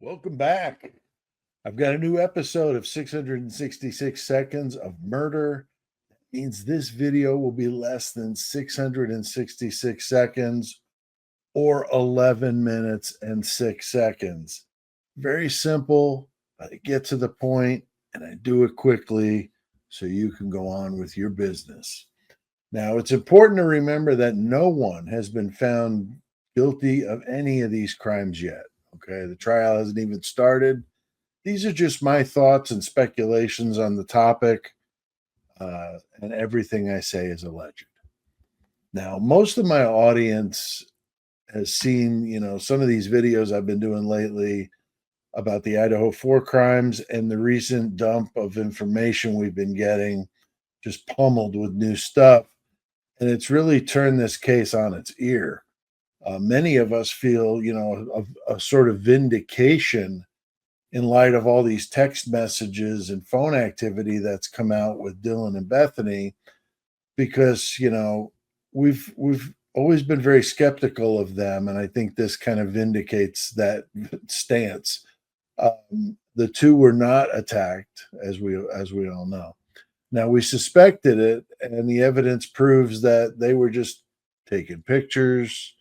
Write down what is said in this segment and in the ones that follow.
Welcome back. I've got a new episode of 666 Seconds of Murder. That means this video will be less than 666 seconds or 11 minutes and 6 seconds. Very simple, but I get to the point and I do it quickly so you can go on with your business. Now, it's important to remember that no one has been found guilty of any of these crimes yet. Okay, the trial hasn't even started. These are just my thoughts and speculations on the topic, and everything I say is alleged. Now, most of my audience has seen, some of these videos I've been doing lately about the Idaho 4 crimes and the recent dump of information we've been getting, just pummeled with new stuff. And it's really turned this case on its ear. Many of us feel, a sort of vindication in light of all these text messages and phone activity that's come out with Dylan and Bethany, because, we've always been very skeptical of them. And I think this kind of vindicates that stance. The two were not attacked, as we all know. Now, we suspected it, and the evidence proves that they were just taking pictures.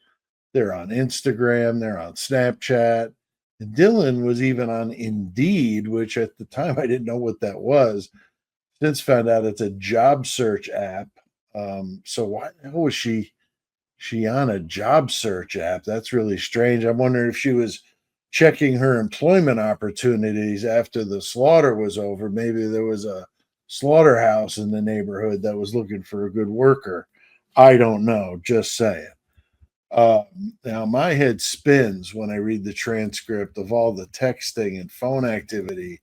They're on Instagram, they're on Snapchat. And Dylan was even on Indeed, which at the time I didn't know what that was. Since found out it's a job search app. So why the hell was she on a job search app? That's really strange. I'm wondering if she was checking her employment opportunities after the slaughter was over. Maybe there was a slaughterhouse in the neighborhood that was looking for a good worker. I don't know, just saying. Now my head spins when I read the transcript of all the texting and phone activity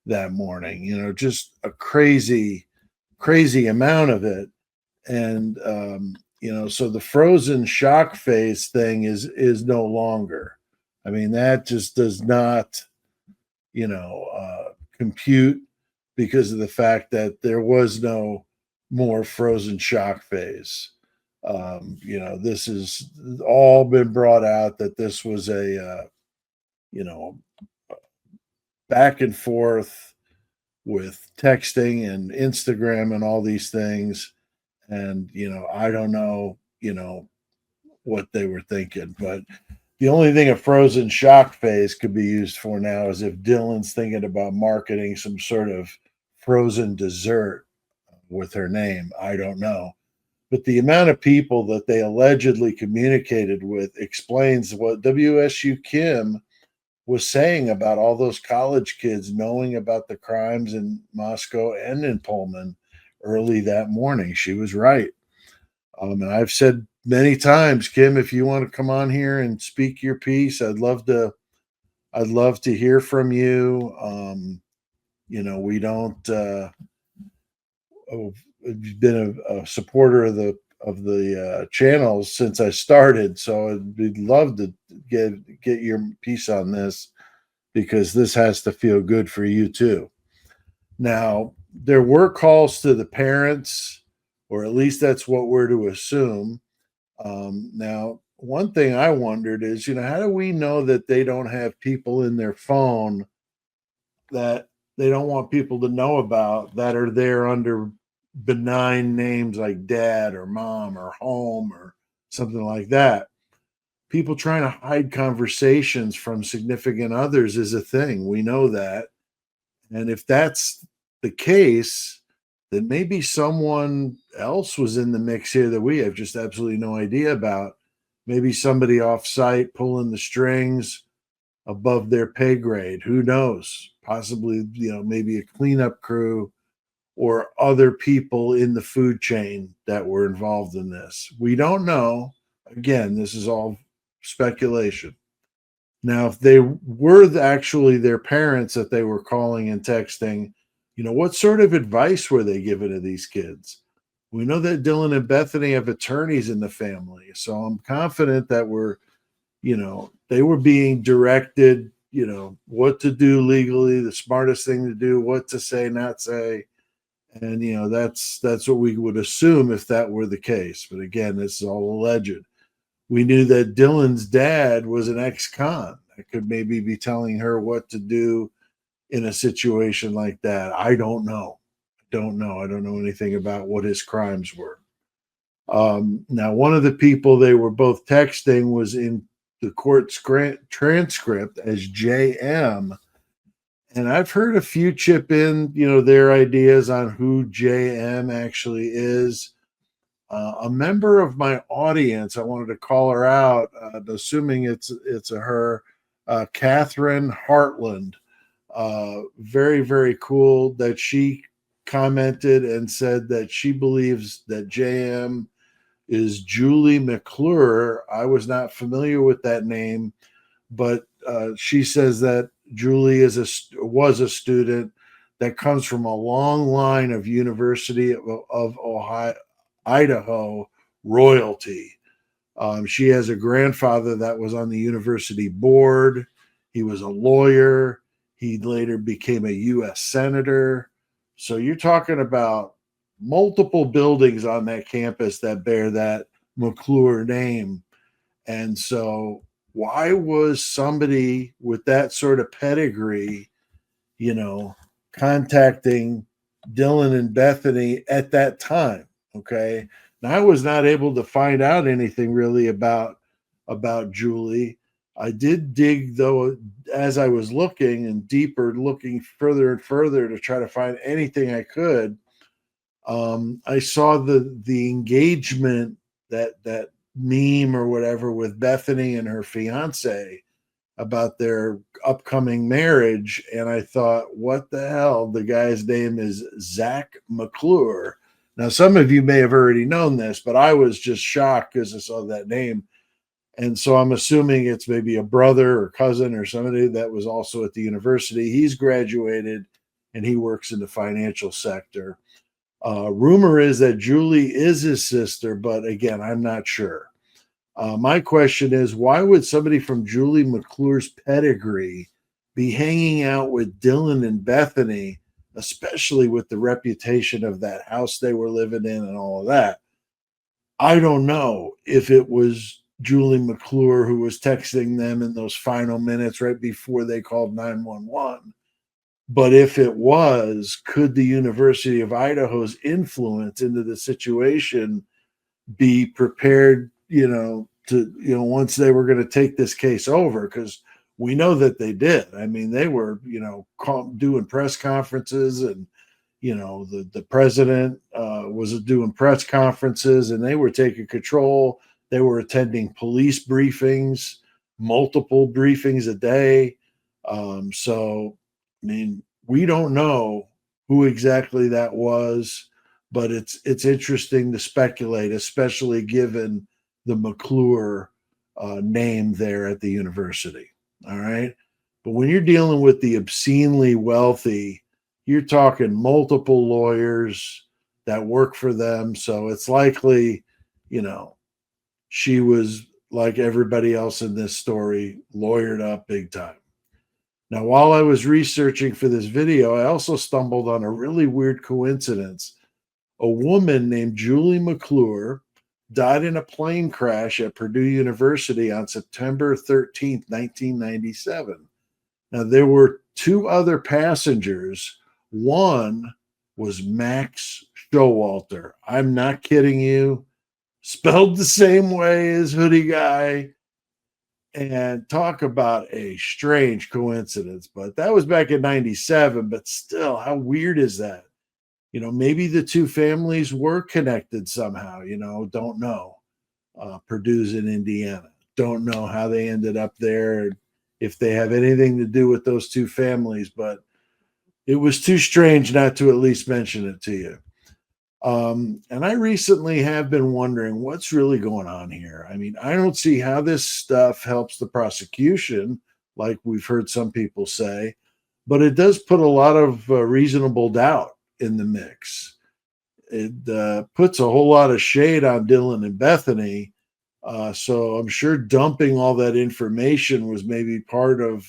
that morning, just a crazy amount of it. And, so the frozen shock face thing is no longer. I mean, that just does not, compute, because of the fact that there was no more frozen shock phase. This has all been brought out that this was a, back and forth with texting and Instagram and all these things. And, I don't know, what they were thinking, but the only thing a frozen shock phase could be used for now is if Dylan's thinking about marketing some sort of frozen dessert with her name. I don't know. But the amount of people that they allegedly communicated with explains what WSU Kim was saying about all those college kids knowing about the crimes in Moscow and in Pullman early that morning. She was right. And I've said many times, Kim, if you want to come on here and speak your piece, I'd love to hear from you. We don't I've been a supporter of the channels since I started, so I'd love to get your piece on this, because this has to feel good for you too. Now, there were calls to the parents, or at least that's what we're to assume. Now, one thing I wondered is, how do we know that they don't have people in their phone that they don't want people to know about, that are there under benign names like dad or mom or home or something like that? People trying to hide conversations from significant others is a thing. We know that. And if that's the case, then maybe someone else was in the mix here that we have just absolutely no idea about. Maybe somebody off site pulling the strings above their pay grade. Who knows? Possibly, maybe a cleanup crew or other people in the food chain that were involved in this. We don't know. Again, this is all speculation. Now, if they were actually their parents that they were calling and texting, what sort of advice were they giving to these kids? We know that Dylan and Bethany have attorneys in the family, so I'm confident that they were being directed, what to do legally, the smartest thing to do, what to say, not say. And, that's what we would assume if that were the case. But again, this is all alleged. We knew that Dylan's dad was an ex-con. that could maybe be telling her what to do in a situation like that. I don't know. I don't know anything about what his crimes were. Now, one of the people they were both texting was in the court transcript as JM. And I've heard a few chip in, their ideas on who JM actually is. A member of my audience, I wanted to call her out, assuming it's a her, Catherine Hartland. Very, very cool that she commented and said that she believes that JM is Julie McClure. I was not familiar with that name, but she says that Julie was a student that comes from a long line of University of Ohio, Idaho royalty. She has a grandfather that was on the university board. He was a lawyer. He later became a U.S. senator. So you're talking about multiple buildings on that campus that bear that McClure name. And so why was somebody with that sort of pedigree, contacting Dylan and Bethany at that time? Okay. Now, I was not able to find out anything really about Julie. I did dig, though, as I was looking and deeper, looking further and further to try to find anything I could. I saw the engagement, that meme or whatever with Bethany and her fiance about their upcoming marriage, and I thought, what the hell? The guy's name is Zach McClure. Now, some of you may have already known this, but I was just shocked because I saw that name. And so I'm assuming it's maybe a brother or cousin or somebody that was also at the university. He's graduated and he works in the financial sector. Rumor is that Julie is his sister, but again, I'm not sure. My question is, why would somebody from Julie McClure's pedigree be hanging out with Dylan and Bethany, especially with the reputation of that house they were living in and all of that? I don't know if it was Julie McClure who was texting them in those final minutes right before they called 911. But if it was, could the University of Idaho's influence into the situation be prepared, once they were going to take this case over? Because we know that they did. I mean, they were, doing press conferences, and, the president was doing press conferences, and they were taking control. They were attending police briefings, multiple briefings a day. So, I mean, we don't know who exactly that was, but it's interesting to speculate, especially given the McClure name there at the university. All right. But when you're dealing with the obscenely wealthy, you're talking multiple lawyers that work for them. So it's likely, she was, like everybody else in this story, lawyered up big time. Now, while I was researching for this video, I also stumbled on a really weird coincidence. A woman named Julie McClure died in a plane crash at Purdue University on September 13th, 1997. Now, there were two other passengers. One was Max Showalter. I'm not kidding you. Spelled the same way as Hoodie Guy. And talk about a strange coincidence. But that was back in 97. But still, how weird is that? Maybe the two families were connected somehow, don't know. Purdue's in Indiana. Don't know how they ended up there, if they have anything to do with those two families. But it was too strange not to at least mention it to you. And I recently have been wondering what's really going on here. I mean, I don't see how this stuff helps the prosecution, like we've heard some people say, but it does put a lot of reasonable doubt in the mix. It puts a whole lot of shade on Dylan and Bethany. So I'm sure dumping all that information was maybe part of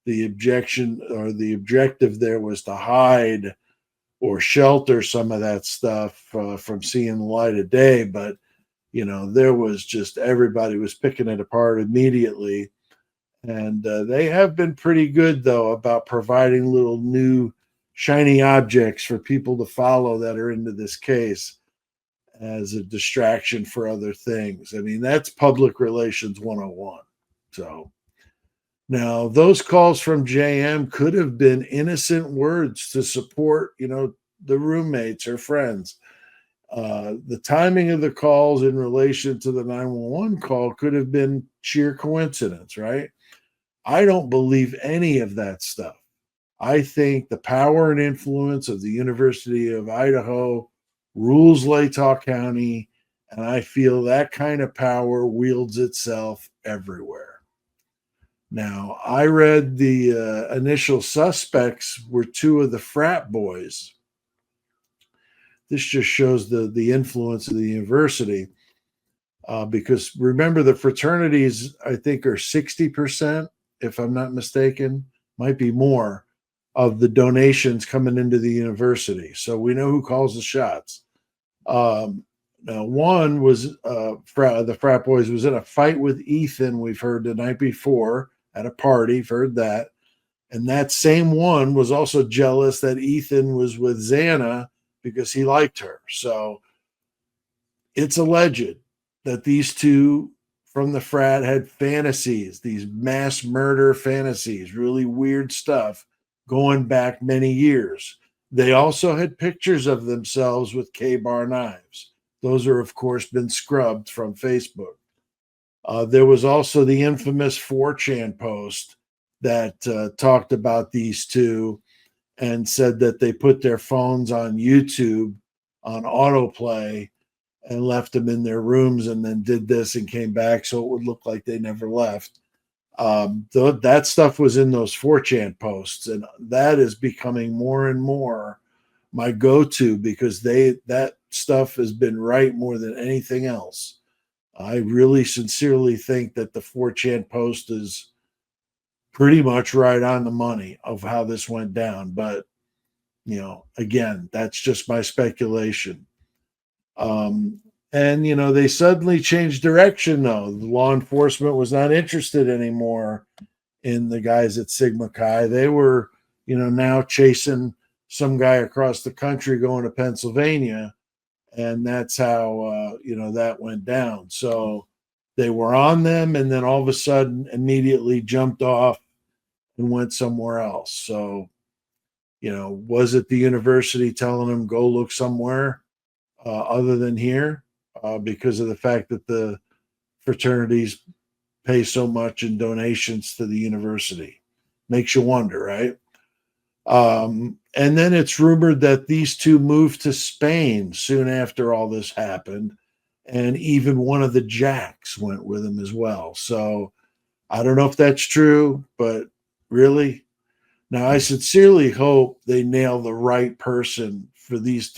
the objection, or the objective there was to hide or shelter some of that stuff from seeing the light of day. But, there was just, everybody was picking it apart immediately. And they have been pretty good, though, about providing little new shiny objects for people to follow that are into this case as a distraction for other things. I mean, that's public relations 101. So now those calls from JM could have been innocent words to support, the roommates or friends. The timing of the calls in relation to the 911 call could have been sheer coincidence, right? I don't believe any of that stuff. I think the power and influence of the University of Idaho rules Latah County, and I feel that kind of power wields itself everywhere. Now, I read the initial suspects were two of the frat boys. This just shows the influence of the university. Because remember, the fraternities, I think, are 60%, if I'm not mistaken, might be more, of the donations coming into the university. So we know who calls the shots. Now, one was the frat boys was in a fight with Ethan, we've heard the night before at a party, heard that. And that same one was also jealous that Ethan was with Xana because he liked her. So it's alleged that these two from the frat had fantasies, these mass murder fantasies, really weird stuff going back many years. They also had pictures of themselves with K-bar knives. Those are, of course, been scrubbed from Facebook. There was also the infamous 4chan post that talked about these two and said that they put their phones on YouTube on autoplay and left them in their rooms and then did this and came back so it would look like they never left. That stuff was in those 4chan posts, and that is becoming more and more my go-to because that stuff has been right more than anything else. I really sincerely think that the 4chan post is pretty much right on the money of how this went down. But, again, that's just my speculation. And, they suddenly changed direction, though. The law enforcement was not interested anymore in the guys at Sigma Chi. They were, now chasing some guy across the country going to Pennsylvania. And that's how, that went down. So they were on them and then all of a sudden immediately jumped off and went somewhere else. So, was it the university telling them go look somewhere other than here because of the fact that the fraternities pay so much in donations to the university? Makes you wonder, right? And then it's rumored that these two moved to Spain soon after all this happened. And even one of the Jacks went with them as well. So I don't know if that's true, but really? Now, I sincerely hope they nail the right person for these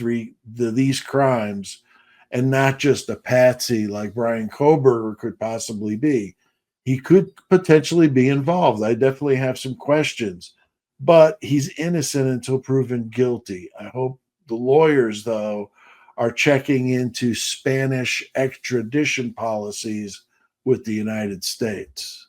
crimes and not just a patsy like Brian Koberger could possibly be. He could potentially be involved. I definitely have some questions, but he's innocent until proven guilty. I hope the lawyers, though, are checking into Spanish extradition policies with the United States.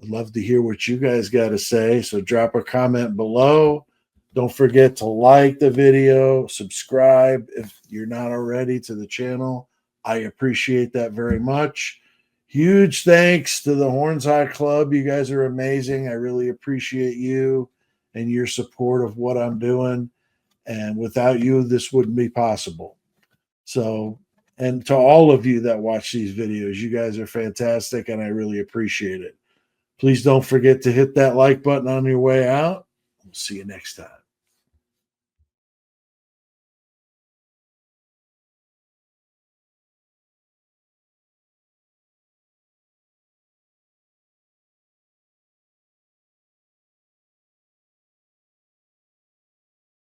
I'd love to hear what you guys got to say, so drop a comment below. Don't forget to like the video, subscribe if you're not already to the channel. I appreciate that very much. Huge thanks to the Horns High Club. You guys are amazing. I really appreciate you and your support of what I'm doing. And without you, this wouldn't be possible. So, and to all of you that watch these videos, you guys are fantastic and I really appreciate it. Please don't forget to hit that like button on your way out. We'll see you next time.